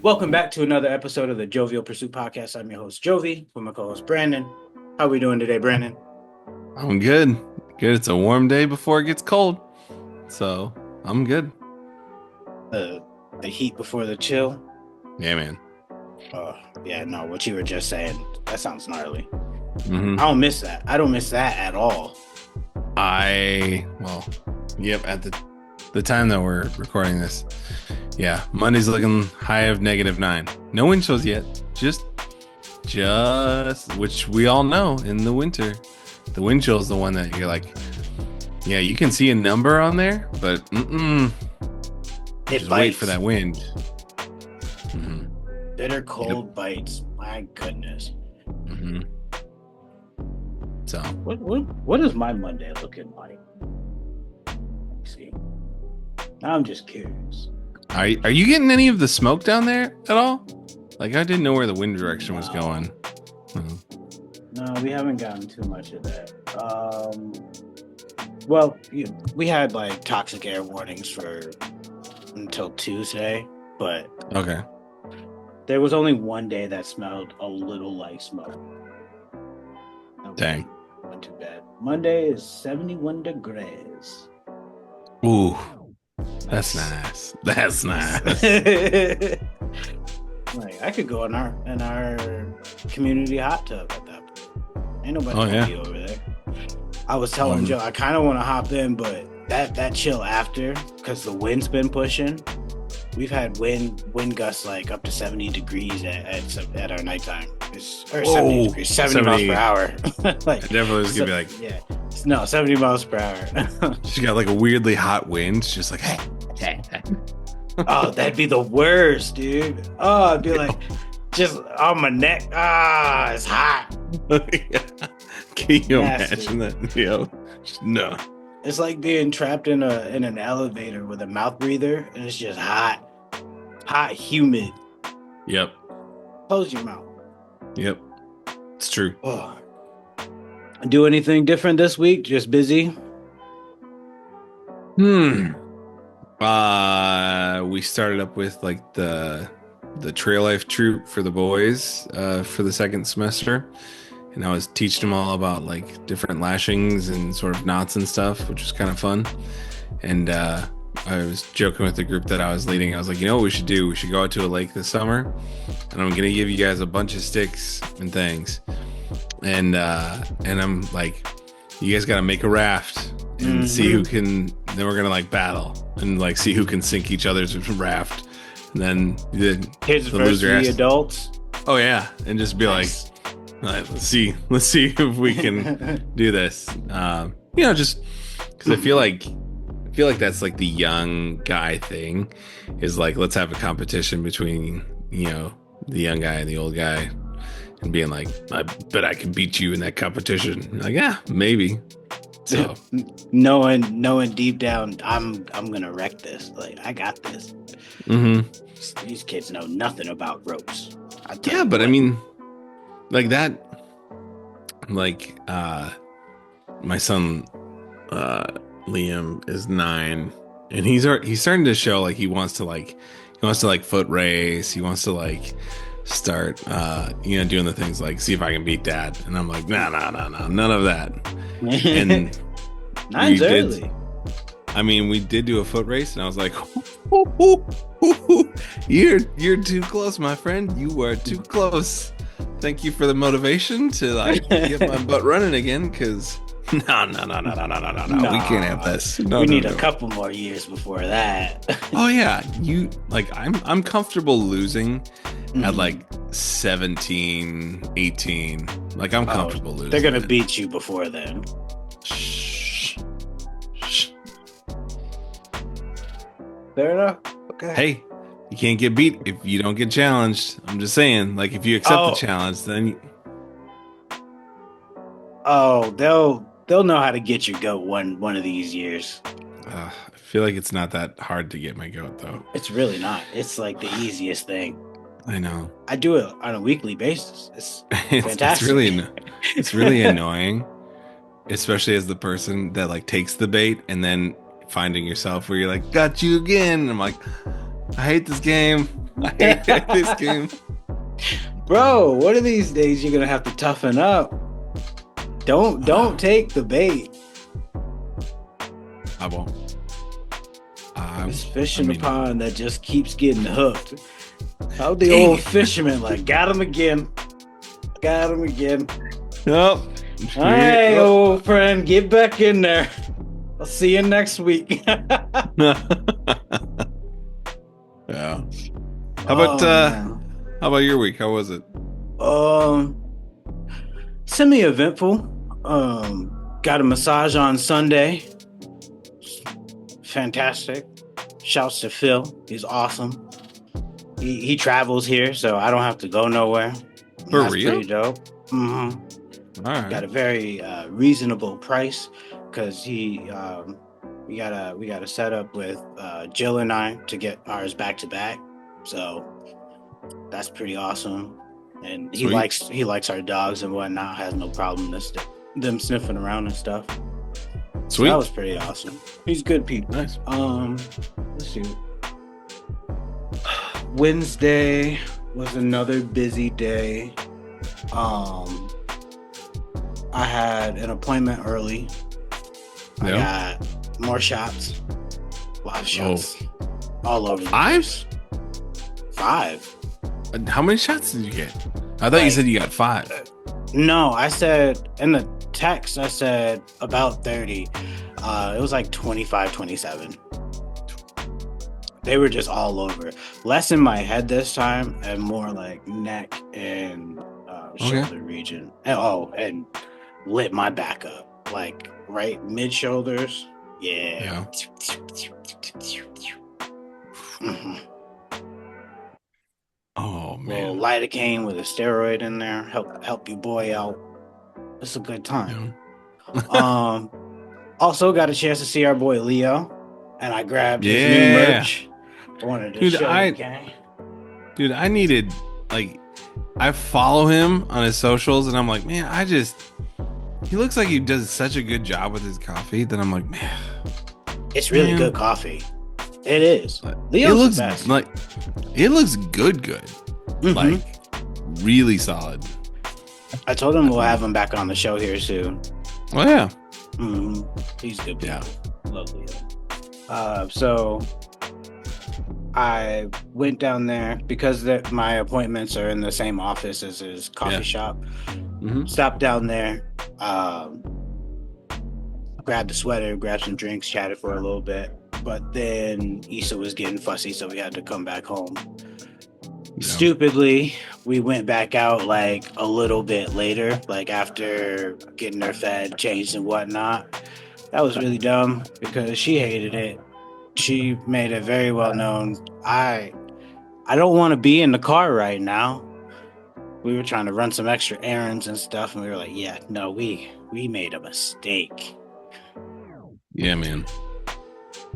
Welcome back to another episode of the Jovial Pursuit Podcast. I'm your host, Jovi, with my co-host, Brandon. How we doing today, Brandon? I'm good. Good. It's a warm day before it gets cold. So I'm good. The heat before the chill. Yeah, man. Yeah, no, what you were just saying, that sounds gnarly. Mm-hmm. I don't miss that. I don't miss that at all. Yep, at the time that we're recording this. Yeah, Monday's looking high of -9. No wind chills yet. Just which we all know in the winter. The wind chill is the one that you're like, yeah, you can see a number on there, but just wait for that wind. Mm-hmm. Bitter cold bites. My goodness. Mm-hmm. So what is my Monday looking like? Let's see. I'm just curious. Are you getting any of the smoke down there at all? Like, I didn't know where the wind direction was going. No, we haven't gotten too much of that. Well, we had like toxic air warnings until Tuesday, but okay. There was only one day that smelled a little like smoke. Dang. Not too bad. Monday is 71 degrees. Ooh. That's nice. That's nice. Like, I could go in our community hot tub at that point. Ain't nobody gonna be over there. I was telling Joe I kind of want to hop in, but that chill after, because the wind's been pushing. We've had wind gusts like up to 70 degrees at our nighttime. 70 degrees, 70 miles per hour. Like, I definitely was gonna be like, yeah, no, 70 miles per hour. She got like a weirdly hot wind. She's just like, hey. Oh, that'd be the worst, dude. Oh, I'd be like, just on my neck. It's hot. Can you imagine that? Yo, no. It's like being trapped in an elevator with a mouth breather, and it's just hot, humid. Yep. Close your mouth. Yep. It's true. Oh. Do anything different this week? Just busy? We started up with like the trail life troop for the boys for the second semester, and I was teaching them all about like different lashings and sort of knots and stuff, which was kind of fun. And I was joking with the group that I was leading. I was like, you know what we should do? We should go out to a lake this summer, and I'm gonna give you guys a bunch of sticks and things, and I'm like, you guys gotta make a raft and see who can. Then we're gonna like battle and like see who can sink each other's raft, and then the kids versus the adults. Oh yeah, and just be nice. Like, let's see if we can do this. Just because I feel like that's like the young guy thing, is like, let's have a competition between the young guy and the old guy, and being like, I bet I can beat you in that competition. Like, yeah, maybe. So knowing deep down, I'm gonna wreck this. Like, I got this. Mm-hmm. These kids know nothing about ropes. Yeah, but I mean, like that. Like, my son, Liam is 9, and he's starting to show like he wants to foot race. He wants to like start doing the things like, see if I can beat dad. And I'm like, no, none of that. And Nine's early. We did do a foot race, and I was like, you're too close, my friend. You are too close. Thank you for the motivation to like get my butt running again, because no. We can't have this. We need a couple more years before that. Oh yeah, I'm comfortable losing at like 17, 18. Like, I'm comfortable losing. They're gonna beat you before then. Shh. Fair enough. Okay. Hey, you can't get beat if you don't get challenged. I'm just saying, like, if you accept the challenge, then they'll know how to get your goat one of these years. I feel like it's not that hard to get my goat, though. It's really not. It's like the easiest thing. I know. I do it on a weekly basis. It's fantastic. It's really annoying, especially as the person that like takes the bait and then finding yourself where you're like, got you again. And I'm like, I hate this game. I hate this game. Bro, one of these days you're gonna have to toughen up. Don't take the bait. I won't. This fish in the pond that just keeps getting hooked. How the old fisherman like got him again. Got him again. Nope. Hey, old friend, get back in there. I'll see you next week. Yeah. How about your week? How was it? Semi-eventful. Got a massage on Sunday. Fantastic. Shouts to Phil. He's awesome. He travels here, so I don't have to go nowhere. For That's real? pretty dope. Mm-hmm. All right. Got a very reasonable price because we got a setup with Jill and I to get ours back to back. So that's pretty awesome. And he likes our dogs and whatnot. Has no problem them sniffing around and stuff. Sweet. So that was pretty awesome. He's good people. Nice. Let's see. Wednesday was another busy day. I had an appointment early. I got more shots. A lot of shots. All over. 5? 5. How many shots did you get? I thought you said you got 5. No, I said in the text, I said about 30. It was like 25, 27. They were just all over. Less in my head this time and more like neck and shoulder region. And lit my back up. Like right mid shoulders. Yeah. Mm-hmm. Oh man. Little lidocaine with a steroid in there. Help your boy out. It's a good time. Yeah. Also got a chance to see our boy Leo, and I grabbed his new merch. I wanted to show you, gang. Dude, I needed I follow him on his socials, and I'm like, man, he looks like he does such a good job with his coffee that I'm like, man, it's really good coffee. It is. Leo's it looks good. Mm-hmm. Like really solid. I told him we'll have him back on the show here soon. Oh yeah. Mm-hmm. He's good. Yeah. Love Leo. So I went down there because my appointments are in the same office as his coffee shop. Mm-hmm. Stopped down there, grabbed a sweater, grabbed some drinks, chatted for a little bit. But then Issa was getting fussy, so we had to come back home. Yeah. Stupidly, we went back out like a little bit later, like after getting her fed, changed and whatnot. That was really dumb because she hated it. She made it very well known. I don't want to be in the car right now. We were trying to run some extra errands and stuff, and we were like, yeah, no, we made a mistake. Yeah, man.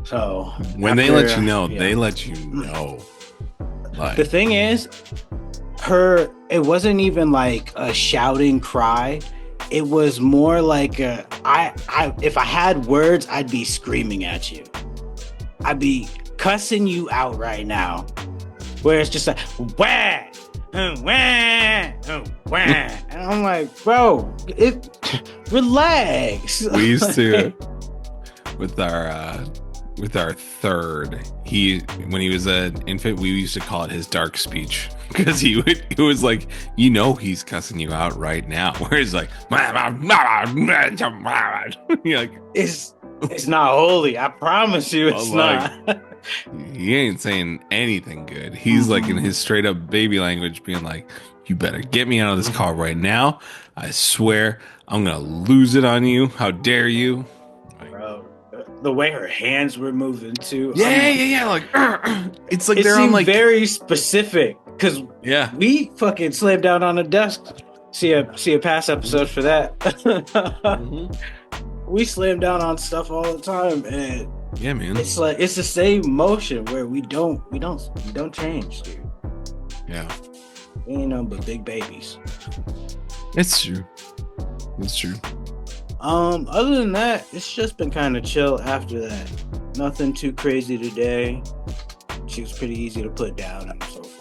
So when they let you know, they let you know. Like, the thing is, it wasn't even like a shouting cry. It was more like if I had words, I'd be screaming at you. I'd be cussing you out right now. Where it's just like wah, wah, wah. And I'm like, bro, relax. We used to with our third, when he was an infant, we used to call it his dark speech because it was like, he's cussing you out right now. Whereas like, you're like, it's not holy. I promise you, it's not. He ain't saying anything good. He's like in his straight up baby language, being like, "You better get me out of this car right now. I swear, I'm gonna lose it on you. How dare you?" Bro, the way her hands were moving too. Yeah. Like, it's like they're on like very specific because we fucking slammed down on a desk. See a past episode for that. We slam down on stuff all the time, and yeah, man, it's like it's the same motion where we don't change, dude. Yeah, we ain't nothing but big babies. It's true. Other than that, it's just been kind of chill after that. Nothing too crazy today. She was pretty easy to put down and so forth.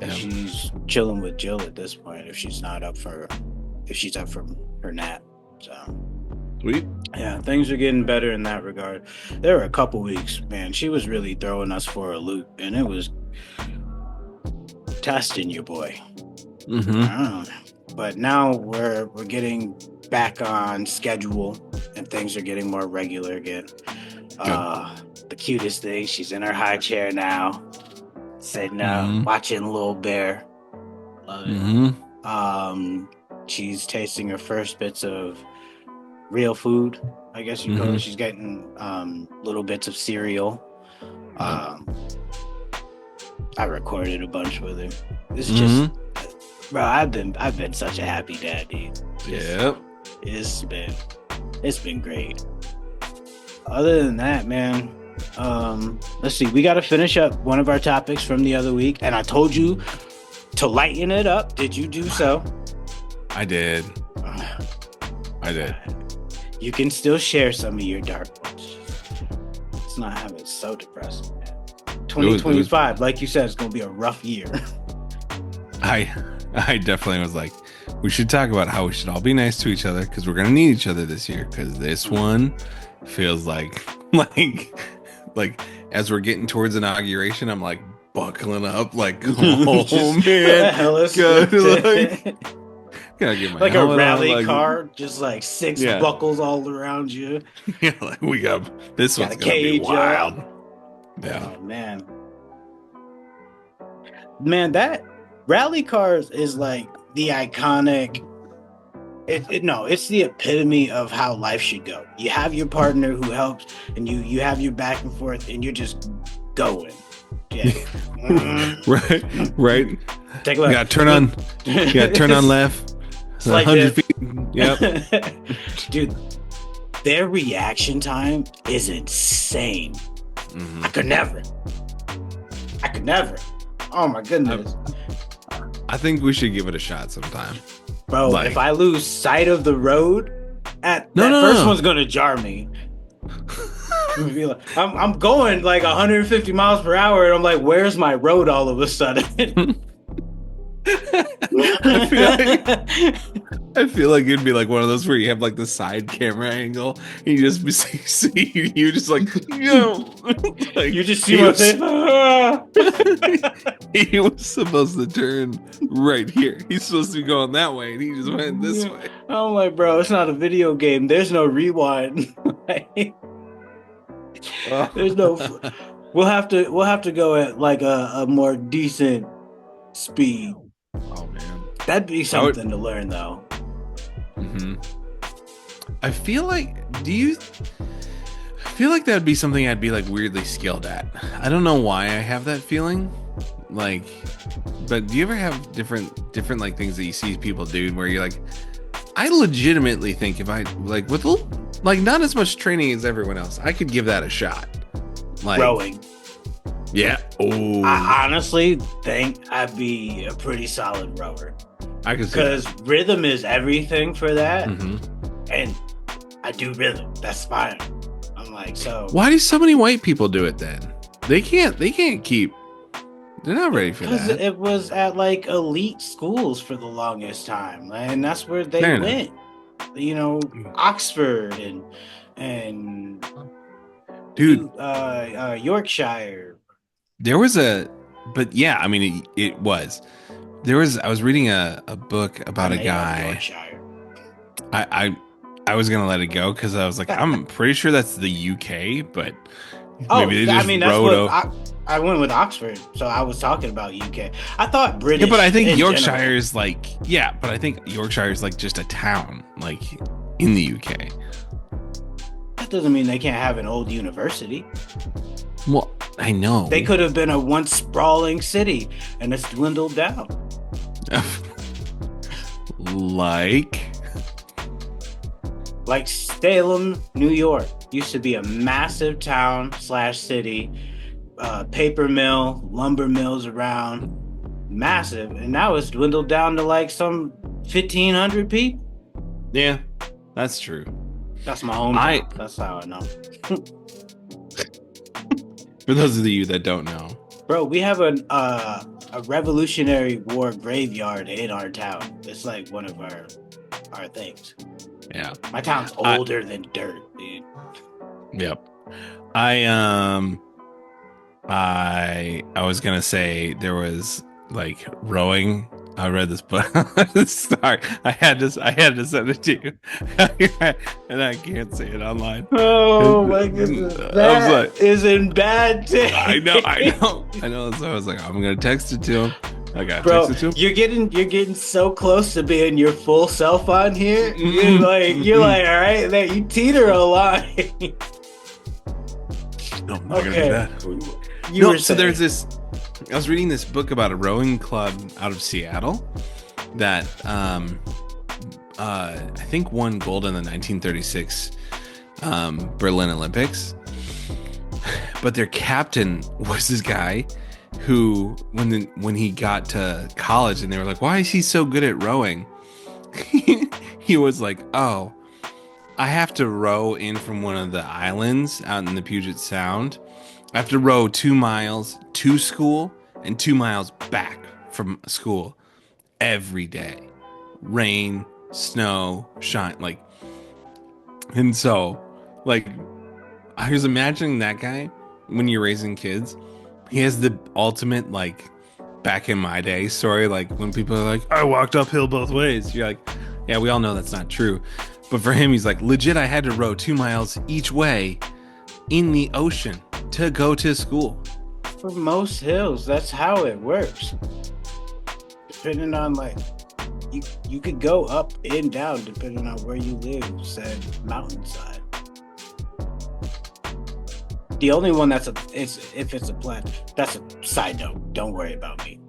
And she's chilling with Jill at this point if she's up for her nap. So sweet. Yeah, things are getting better in that regard. There were a couple weeks, man, she was really throwing us for a loop, and it was testing your boy. But now we're getting back on schedule, and things are getting more regular again. The cutest thing, she's in her high chair now, sitting watching Little Bear. Love it. She's tasting her first bits of real food, I guess you call it. She's getting little bits of cereal. I recorded a bunch with her. It's just, bro, I've been such a happy dad, dude. Yep. It's been great. Other than that, man, let's see. We got to finish up one of our topics from the other week, and I told you to lighten it up. Did you do so? I did. You can still share some of your dark ones. Let's not have it so depressing, man. 2025, like you said, it's going to be a rough year. I definitely was like, we should talk about how we should all be nice to each other because we're going to need each other this year, because this one feels like as we're getting towards inauguration, I'm like buckling up like, oh man, good. Gotta get my like a rally on, car, just like six buckles all around you. Yeah, like we got this one's gonna be wild. Yeah, oh, man, that rally cars is like the iconic. It's the epitome of how life should go. You have your partner who helps, and you have your back and forth, and you're just going. Yeah. right. Take a look. You gotta turn on. You gotta turn on left. It's like 100 feet. Yep. Dude, their reaction time is insane. I could never. Oh my goodness. I think we should give it a shot sometime. Bro, if I lose sight of the road, first one's gonna jar me. I'm going like 150 miles per hour, and I'm like, where's my road all of a sudden? I feel like it'd be like one of those where you have like the side camera angle, and you just see you just like, like you just see my face. He was supposed to turn right here. He's supposed to be going that way, and he just went this way. I'm like, bro, it's not a video game. There's no rewind. There's no. We'll have to go at like a more decent speed. Oh man, that'd be something to learn, though. I feel like that'd be something I'd be like weirdly skilled at. I don't know why I have that feeling. Like, but do you ever have different like things that you see people do where you're like, I legitimately think if I like with like not as much training as everyone else, I could give that a shot. Like rowing. Yeah. Oh. I honestly think I'd be a pretty solid rower. I can see because rhythm is everything for that, and I do rhythm. That's fine. I'm like, so why do so many white people do it then? They can't keep. They're not ready for that. Because it was at like elite schools for the longest time, and that's where they went. You know, Oxford and dude, Yorkshire. There was but yeah, I mean, it was. There was. I was reading a book about a guy. I was gonna let it go because I was like, I'm pretty sure that's the UK, but maybe they just that's what I went with Oxford, so I was talking about UK. I thought British. Yeah, but I think Yorkshire is like, but I think Yorkshire is like just a town, like in the UK. That doesn't mean they can't have an old university. Well, I know they could have been a once sprawling city, and it's dwindled down. Like Salem, New York, used to be a massive town / city, paper mill, lumber mills around, massive, and now it's dwindled down to like some 1,500 people. Yeah, that's true. That's my hometown. That's how I know. For those of you that don't know, bro, we have a a Revolutionary War graveyard in our town. It's like one of our things. Yeah. My town's older than dirt, dude. Yep. I was gonna say there was like rowing. I read this book. Sorry, I had to send it to you, and I can't say it online. Oh my goodness, that is in bad taste. I know. So I was like, I'm gonna text it to him. I got Bro, text it to him. You're getting so close to being your full self on here. You're like, all right, there you teeter a line. No, I'm not gonna do that. So there's this. I was reading this book about a rowing club out of Seattle that I think won gold in the 1936 Berlin Olympics. But their captain was this guy who, when he got to college and they were like, "Why is he so good at rowing?" He was like, "Oh, I have to row in from one of the islands out in the Puget Sound. I have to row 2 miles to school and 2 miles back from school every day. Rain, snow, shine, like." And so, like, I was imagining that guy when you're raising kids. He has the ultimate, like, back in my day story. Like, when people are like, "I walked uphill both ways." You're like, yeah, we all know that's not true. But for him, he's like, legit, I had to row 2 miles each way in the ocean to go to school. For most hills, that's how it works. Depending on, like, you could go up and down depending on where you live, said mountainside. The only one if it's a plant. That's a side note. Don't worry about me.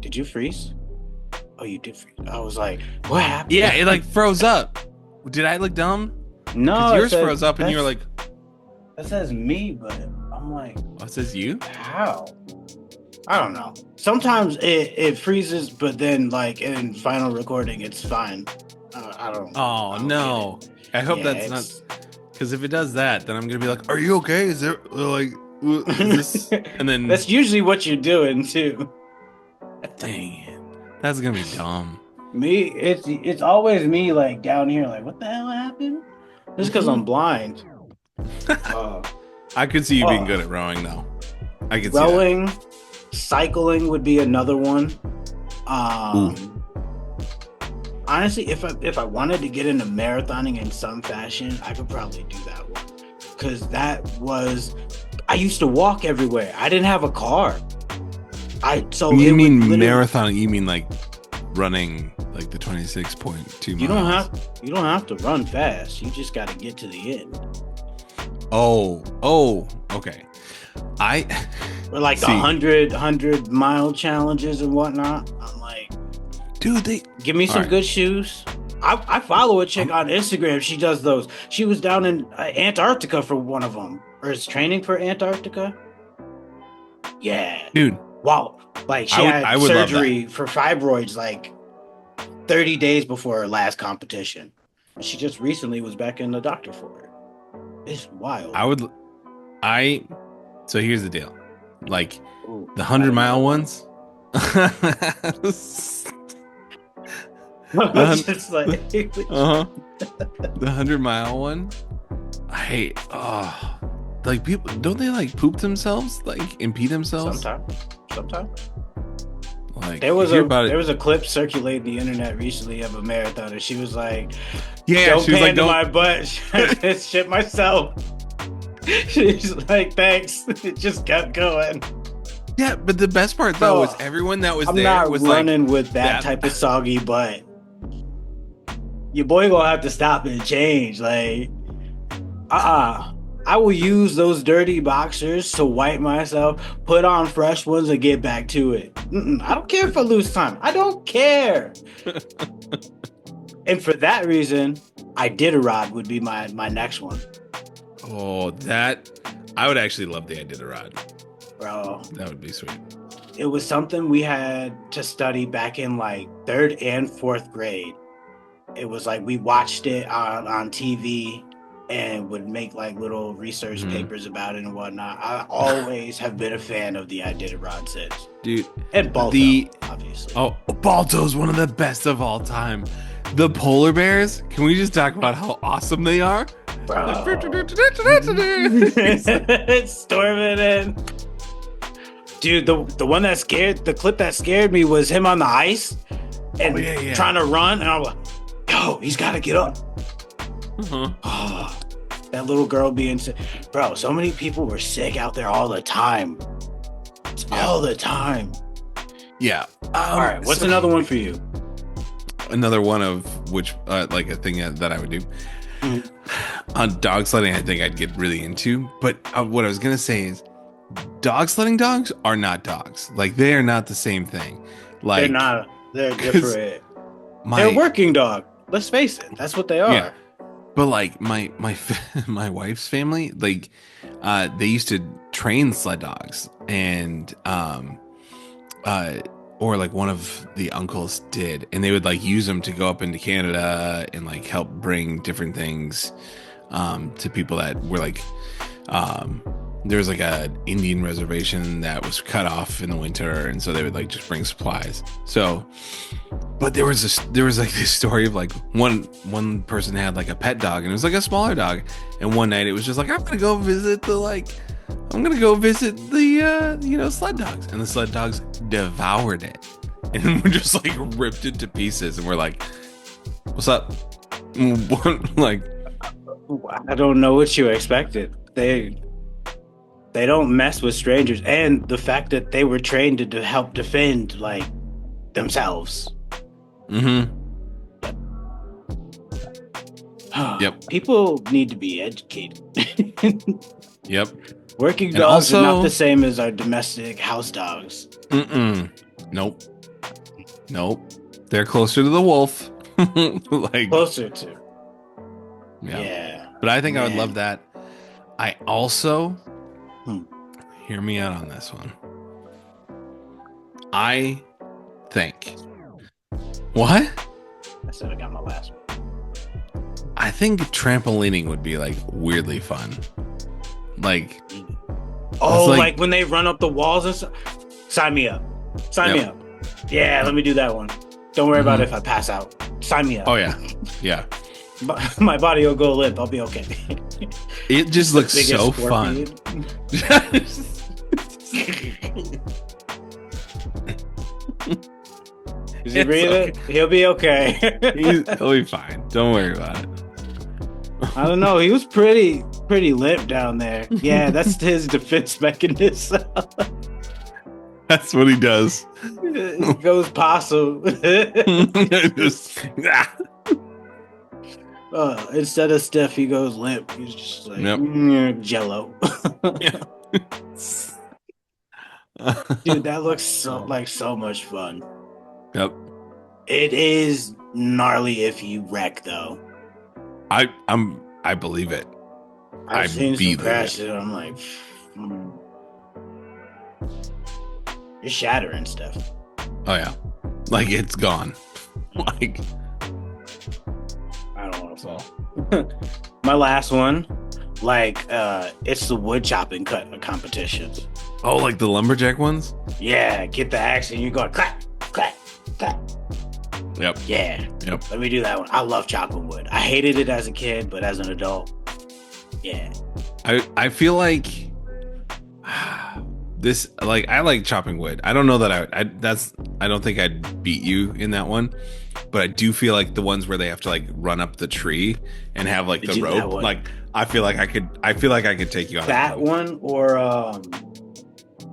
Did you freeze? Oh, you did freeze. I was like, what happened? Yeah, it like froze up. Did I look dumb? No, yours froze up and you were like, that says me, but I'm like, oh, it says you? How? I don't know. Sometimes it freezes, but then like in final recording, it's fine. I don't. Oh no! I hope that's not. Because if it does that, then I'm gonna be like, "Are you okay? Is there like is this?" And then that's usually what you're doing too. Dang it, that's gonna be dumb. Me, it's always me like down here, like what the hell happened? Just because I'm blind. I could see you being good at rowing though. I could rowing, cycling would be another one. Honestly, if I wanted to get into marathoning in some fashion, I could probably do that one. Because I used to walk everywhere. I didn't have a car. You mean marathoning? You mean like running like the 26.2 miles? You don't have to run fast. You just got to get to the end. Oh, okay. Or like the 100 mile challenges and whatnot. I'm like, dude, give me some good shoes. I follow a chick on Instagram. She does those. She was down in Antarctica for one of them, or is training for Antarctica. Yeah, dude. Wow, like she had surgery for fibroids like 30 days before her last competition. She just recently was back in the doctor for it. It's wild. So here's the deal. Like the 100-mile ones. Just like, the 100-mile one. I hate. Like people, don't they like poop themselves, like impede themselves? Sometimes. Like there was a clip circulating the internet recently of a marathoner. She was like, "Yeah, don't pan to my butt. I just shit myself." She's like, "Thanks." It just kept going. Yeah, but the best part though was everyone that was I'm there not was running with that type of soggy butt. Your boy gonna have to stop and change. Like, I will use those dirty boxers to wipe myself, put on fresh ones, and get back to it. I don't care if I lose time. I don't care. And for that reason, Iditarod would be my next one. Oh, I would actually love the Iditarod. Bro. That would be sweet. It was something we had to study back in like 3rd and 4th grade. It was like we watched it on TV and would make like little research Mhm. papers about it and whatnot. I always have been a fan of the Iditarod sets. Dude. And Balto, The obviously. Oh, Balto's one of the best of all time. The polar bears, can we just talk about how awesome they are? Bro. Like, Storming in. Dude, the one that scared, the clip that scared me was him on the ice and trying to run. And I'm like, yo, he's got to get up. uh-huh. Oh, that little girl being sick. Bro, so many people were sick out there all the time. All the time. Yeah. All right, what's another one for you? Another one of which, like a thing that I would do. On dog sledding, I think I'd get really into. But what I was going to say is dog sledding dogs are not dogs. Like, they are not the same thing. Like, They're not. They're different. My, They're working dog. Let's face it. That's what they are. Yeah. But like my wife's family, like they used to train sled dogs, and or like one of the uncles did, and they would like use them to go up into Canada and like help bring different things to people that were like there was like a Indian reservation that was cut off in the winter, and so they would like just bring supplies. So, but there was like this story of like one person had like a pet dog, and it was like a smaller dog, and one night it was just like, I'm gonna go visit the sled dogs, and the sled dogs devoured it, and we're just like ripped it to pieces, and we're like, what's up? Like, I don't know what you expected. They don't mess with strangers, and the fact that they were trained to help defend like themselves. mm-hmm. Yep. People need to be educated. Yep. Working And dogs also, are not the same as our domestic house dogs. Nope. They're closer to the wolf. Like, Closer to. Yeah. But I think I would love that. I also hear me out on this one. I think. What? I said I got my last one. I think trampolining would be like weirdly fun. Like, like when they run up the walls and stuff. Sign me up. Sign me up. Yeah, let me do that one. Don't worry about it if I pass out. Sign me up. Oh yeah. Yeah. My body will go limp. I'll be okay. It just looks so fun. Is he breathing? Okay. He'll be okay. He'll be fine. Don't worry about it. I don't know. He was pretty limp down there. Yeah, that's his defense mechanism. That's what he does. He goes possum. Instead of stiff, he goes limp. He's just like Jello. Dude, that looks so much fun. Yep. It is gnarly if you wreck though. I believe it. I've seen some crashes and I'm like, you're shattering stuff. Oh yeah. Like, it's gone. Like, I don't want to fall. My last one, like it's the wood chopping competitions. Oh, like the lumberjack ones? Yeah, get the axe and you go clap, clap, clap. Yep. Yeah. Yep. Let me do that one. I love chopping wood. I hated it as a kid, but as an adult, yeah. I feel like this, like, I like chopping wood. I don't know that I don't think I'd beat you in that one, but I do feel like the ones where they have to like run up the tree and have like the rope, like I feel like I could take you on that one, or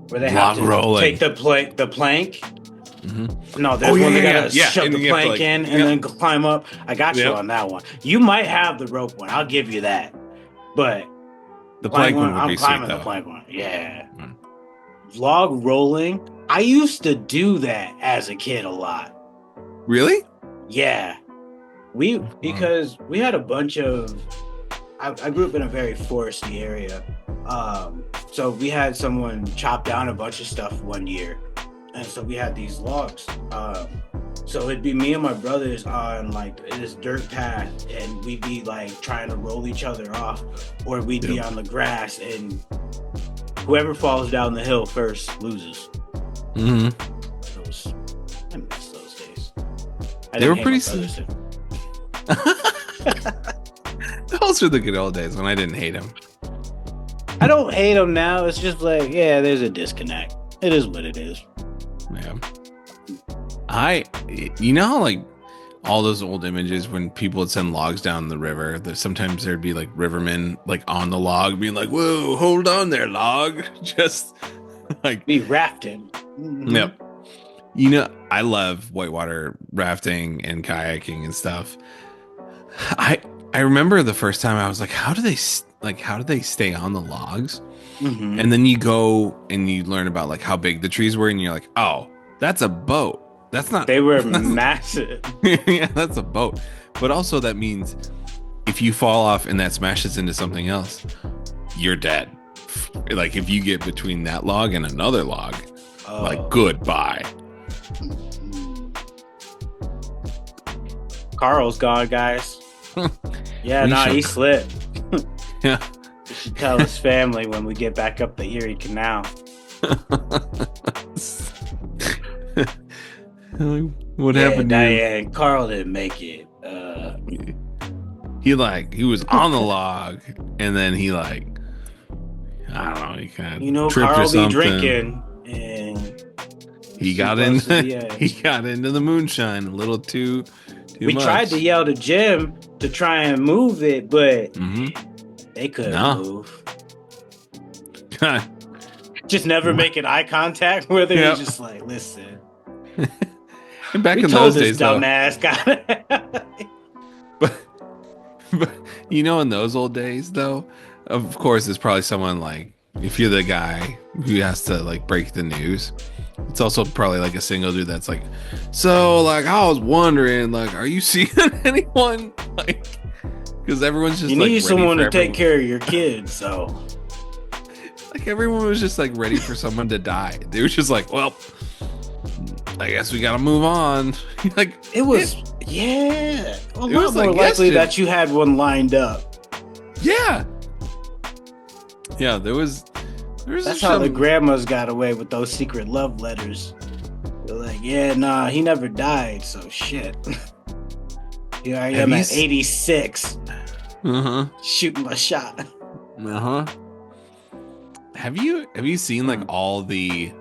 where they have to take the plank. Mm-hmm. No, there's one they gotta shove the plank in and then climb up. I got you on that one. You might have the rope one. I'll give you that. But the plank one would be sick, though. I'm climbing the plank one. Yeah. Log rolling. I used to do that as a kid a lot. Really? Yeah. Because we had a bunch of. I grew up in a very foresty area, so we had someone chop down a bunch of stuff one year. And so we had these logs, So it'd be me and my brothers on like this dirt path, and we'd be like trying to roll each other off, or we'd be on the grass, and whoever falls down the hill first loses. Mm-hmm. I miss those days. They were pretty. Those were the good old days when I didn't hate them. I don't hate them now. It's just like, yeah, there's a disconnect. It is what it is. Yeah. You know how like all those old images when people would send logs down the river, that sometimes there'd be like rivermen like on the log being like, whoa, hold on there, log. Just like be rafting. Mm-hmm. Yep. You know, I love whitewater rafting and kayaking and stuff. I remember the first time I was like, how do they stay on the logs? Mm-hmm. And then you go and you learn about like how big the trees were, and you're like, oh, that's a boat. That's not. They were massive. Yeah, that's a boat. But also that means if you fall off and that smashes into something else, you're dead. Like if you get between that log and another log, like goodbye. Carl's gone, guys. Yeah, he slipped. Yeah. We should tell his family when we get back up the Erie Canal. What happened to Diane? Carl didn't make it. He was on the log, and then he like, I don't know, he kind of tripped Carl or something. Be drinking, and he got into the moonshine a little too we much. Tried to yell to Jim to try and move it, but they couldn't move. Just never making eye contact with her. He's just like, listen. And back in those days, dumbass guy. but in those old days, though, of course, there's probably someone like, if you're the guy who has to like break the news, it's also probably like a single dude that's like, so like I was wondering, like, are you seeing anyone? Like, because everyone's just you need someone to take care of your kids, so like everyone was just like ready for someone to die. They were just like, well, I guess we gotta move on. Like it was a lot more likely that you had one lined up. Yeah. Yeah, there was that's how the grandmas got away with those secret love letters. They're like, he never died, so shit. Here I am at 86. Shooting my shot. Have you seen like all the,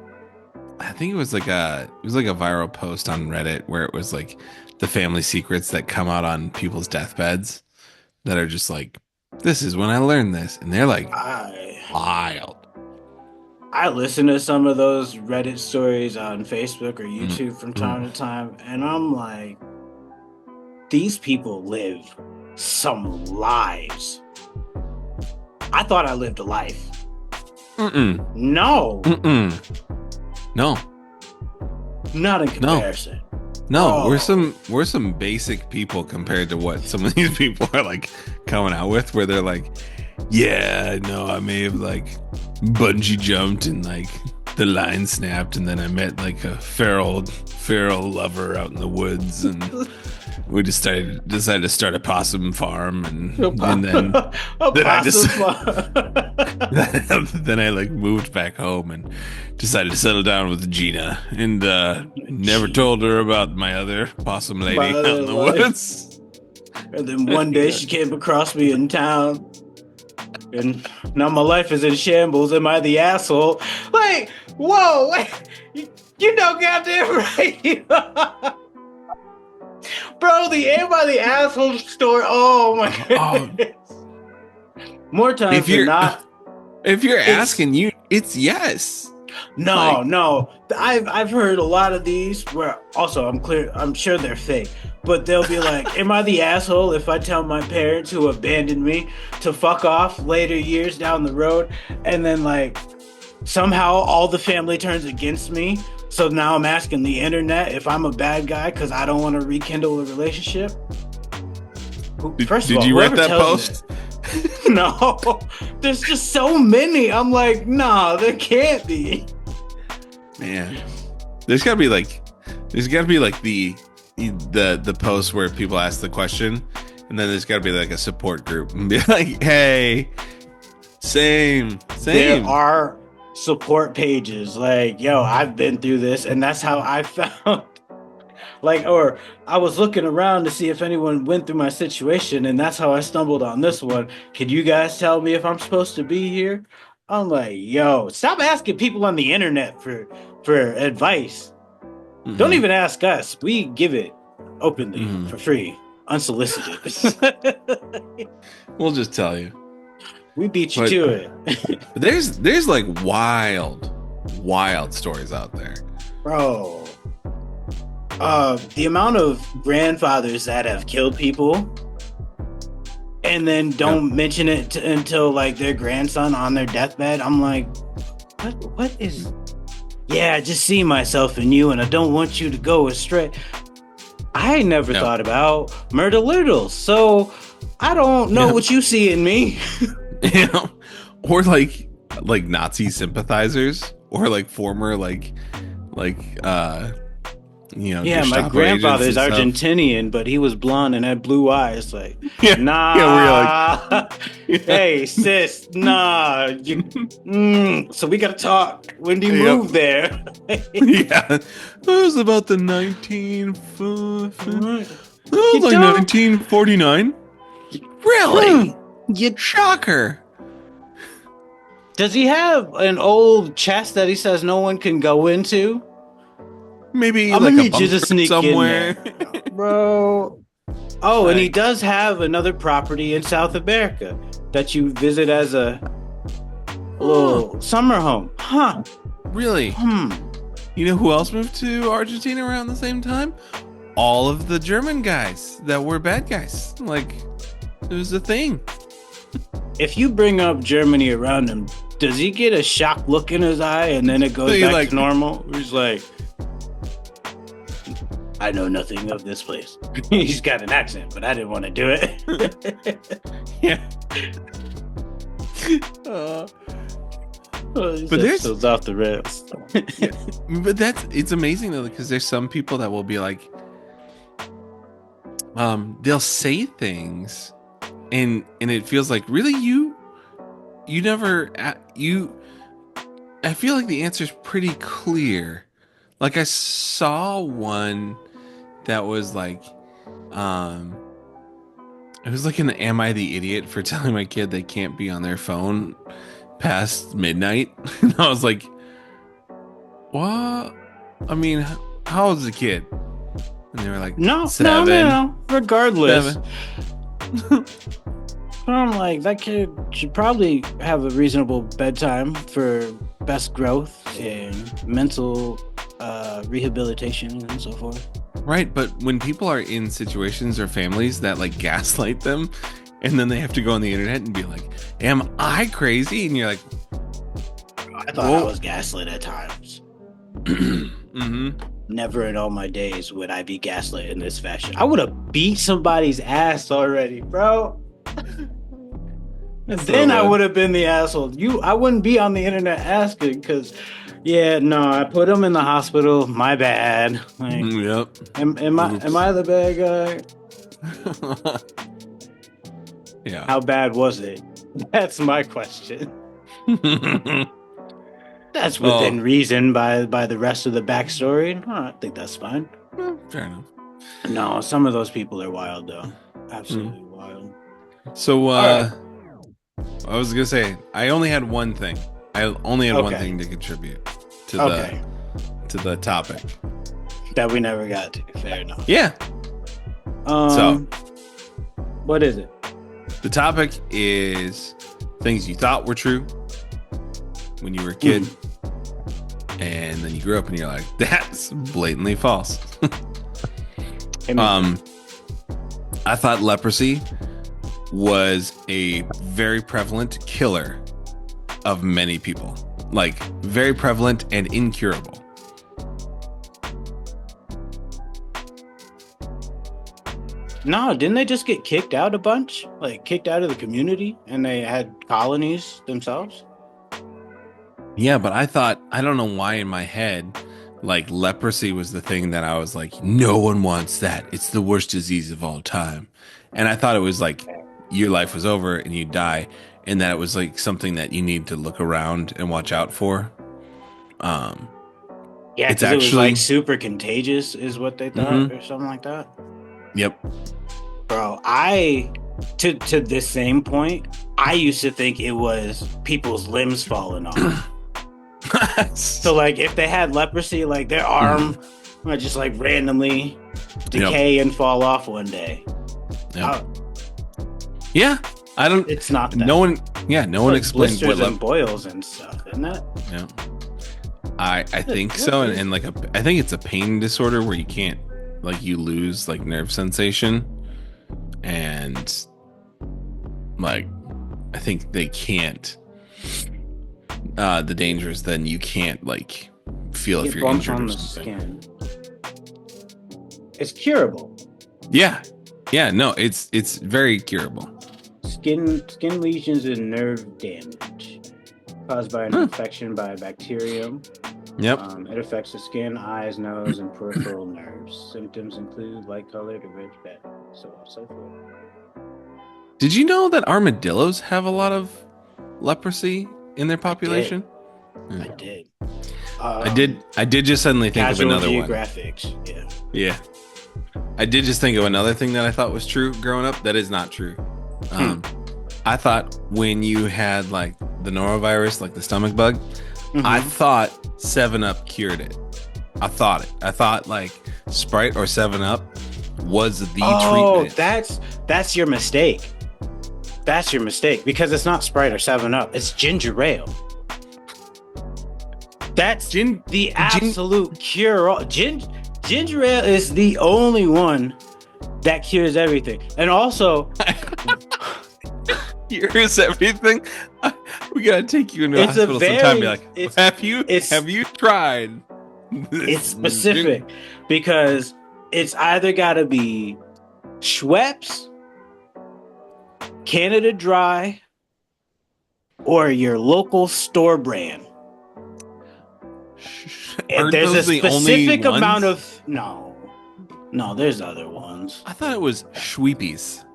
I think it was like a viral post on Reddit where it was like the family secrets that come out on people's deathbeds that are just like, this is when I learned this, and they're like wild. I listen to some of those Reddit stories on Facebook or YouTube from time to time, and I'm like, these people live some lives. I thought I lived a life. No. No. Not in comparison. No, we're some basic people compared to what some of these people are like coming out with, where they're like, yeah, no, I may have like bungee jumped and like the line snapped, and then I met like a feral lover out in the woods, and we decided to start a possum farm, and then then I like moved back home and decided to settle down with Gina, and never told her about my other possum lady out in the woods. And then one day she came across me in town, and now my life is in shambles. Am I the asshole? Like, whoa, wait, you know goddamn right. Bro, the Am I the Asshole story. Oh my goodness. More times than not. If you're asking, it's yes. No. I've heard a lot of these where also I'm sure they're fake, but they'll be like, am I the asshole if I tell my parents who abandoned me to fuck off later years down the road, and then like somehow all the family turns against me? So now I'm asking the internet if I'm a bad guy because I don't want to rekindle a relationship. First of all, did you write that post? No, there's just so many. I'm like, no, there can't be. Man, there's gotta be like the the post where people ask the question, and then there's got to be like a support group and be like, "Hey, same." There are support pages like, yo, I've been through this, and that's how I found. Like, or I was looking around to see if anyone went through my situation, and that's how I stumbled on this one. Can you guys tell me if I'm supposed to be here? I'm like, yo, stop asking people on the internet for advice. Mm-hmm. Don't even ask us. We give it openly for free, unsolicited. We'll just tell you. We beat you to it. There's like wild stories out there, Bro. The amount of grandfathers that have killed people and then don't mention it until like their grandson on their deathbed. I'm like, what is? Yeah, I just see myself in you, and I don't want you to go astray. I never thought about murder littles, so I don't know what you see in me. Or like Nazi sympathizers, or like former yeah, my grandfather's Argentinian, but he was blonde and had blue eyes. Like, nah. Yeah, we're like, hey, sis, nah. So we gotta talk. When do you move there? Yeah, it was about the 1949. Really? You shocker. Does he have an old chest that he says no one can go into? Maybe I'm like gonna a need you to sneak somewhere. in there, bro. Oh, and he does have another property in South America that you visit as a little summer home. Huh? Really? You know who else moved to Argentina around the same time? All of the German guys that were bad guys. Like, it was a thing. If you bring up Germany around him, does he get a shocked look in his eye and then it goes back to normal? He's like, I know nothing of this place. He's got an accent, but I didn't want to do it. Yeah. But there's those off the rails. But it's amazing though, because there's some people that will be like, they'll say things, and it feels like, really, you never I feel like the answer's pretty clear. Like, I saw one that was like, it was like an "Am I the idiot for telling my kid they can't be on their phone past midnight?" And I was like, what? I mean, how old is the kid? And they were like, no, 7. No. Regardless. 7. I'm like, that kid should probably have a reasonable bedtime for best growth and mental rehabilitation and so forth. Right, but when people are in situations or families that like gaslight them, and then they have to go on the internet and be like, "Am I crazy?" And you're like, I thought I was gaslit at times. Mm-hmm. Never in all my days would I be gaslit in this fashion. I would have beat somebody's ass already, bro. And then I would have been the asshole. I wouldn't be on the internet asking, because I put him in the hospital. My bad. Like, yep. Am I the bad guy? Yeah. How bad was it? That's my question. That's within reason by the rest of the backstory. I think that's fine. Fair enough. No, some of those people are wild though. Absolutely wild. So I was gonna say, I only had one thing. I only had one thing to contribute to the topic that we never got to. Fair enough. Yeah. So, what is it? The topic is things you thought were true when you were a kid, and then you grew up and you're like, that's blatantly false. I thought leprosy was a very prevalent killer of many people, like very prevalent and incurable. No, didn't they just get kicked out a bunch? Like kicked out of the community, and they had colonies themselves? Yeah, but I don't know why in my head, like leprosy was the thing that I was like, no one wants that. It's the worst disease of all time. And I thought it was like your life was over and you die, and that it was like something that you need to look around and watch out for. Um, Yeah, it's because it was like actually, super contagious, is what they thought, mhm, or something like that. yep. Bro, to this same point, I used to think it was people's limbs falling off. So like if they had leprosy, like their arm might just like randomly decay and fall off one day. Yep. Yeah, I don't. It's not that. No one. Yeah, no one like explained blisters what and boils and stuff, isn't it? Yeah, I think so, and like I think it's a pain disorder where you can't like you lose like nerve sensation, and like I think they can't. The danger is then you can't like feel if you're injured on or the something. skin. It's curable. Yeah, yeah, no, it's very curable. Skin lesions and nerve damage caused by an infection by a bacterium. Yep. It affects the skin, eyes, nose, and peripheral nerves. Symptoms include light-colored or red fat, so on and so forth. Did you know that armadillos have a lot of leprosy in their population? I did. I did just suddenly think of another Geographics. one. Yeah. Yeah. I did just think of another thing that I thought was true growing up. That is not true. I thought when you had like the norovirus, like the stomach bug, I thought 7-Up cured it. I thought like Sprite or 7-Up was the treatment. That's your mistake. That's your mistake because it's not Sprite or 7-Up. It's ginger ale. That's the absolute cure. Ginger ale is the only one that cures everything. And also, cures everything. We gotta take you into a hospital sometime. And be like, have you tried? It's specific because it's either gotta be Schweppes, Canada Dry, or your local store brand. And there's a specific amount of no, there's other ones. I thought it was Schweepies.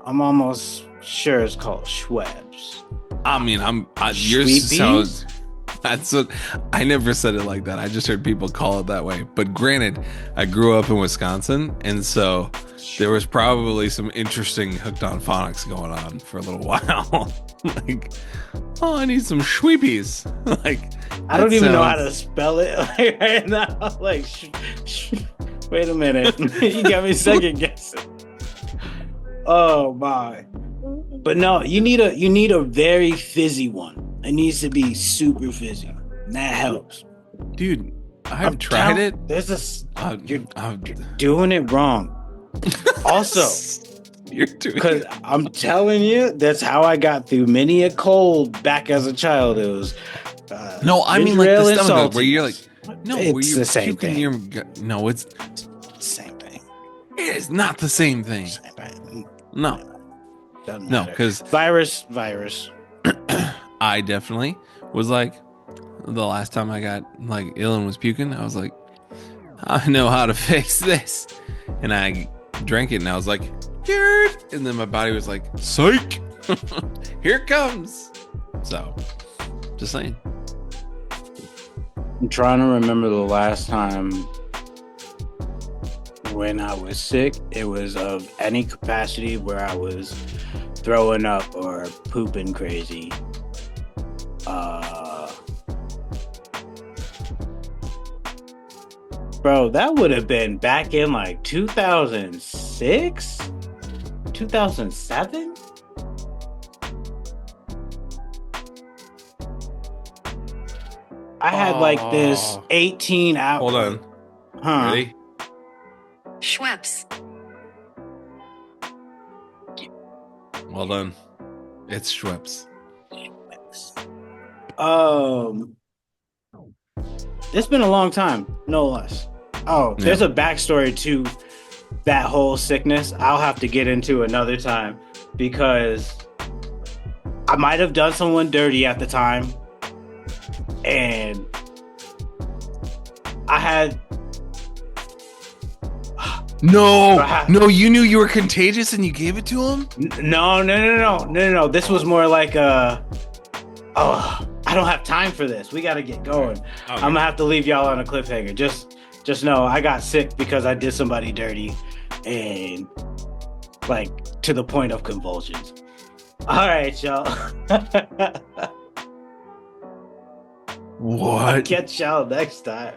I'm almost sure it's called Schweppes. I mean, yours sounds. That's what I never said it like that. I just heard people call it that way. But granted, I grew up in Wisconsin, and so there was probably some interesting hooked on phonics going on for a little while. Like, oh, I need some Schweepies. Like, I don't even know how to spell it right now. Like, wait a minute, you got me second guessing. Oh my! But no, you need a very fizzy one. It needs to be super fizzy. And that helps, dude. I've tried it. You're doing it wrong. Also, because I'm telling you, that's how I got through many a cold back as a child. It was no, I mean like the stomach where you're like, no, it's where you're the same puking thing. No, it's the same thing. It is not the same thing. No, because virus. I definitely was like, the last time I got like ill and was puking, I was like, I know how to fix this, and I drank it, and I was like, cured, and then my body was like, psych, here it comes. So, just saying. I'm trying to remember the last time when I was sick. It was of any capacity where I was throwing up or pooping crazy. Bro, that would have been back in like 2006, 2007. I had like this 18 hour. Hold on. Ready? Schweppes. Well done. It's Schweppes. It's been a long time, no less. Oh, there's a backstory to that whole sickness. I'll have to get into another time because I might have done someone dirty at the time, and I had No, you knew you were contagious and you gave it to him? no. This was more like I don't have time for this. We got to get going. Okay. I'm gonna have to leave y'all on a cliffhanger. Just know I got sick because I did somebody dirty, and like to the point of convulsions. All right, y'all. What? Catch y'all next time.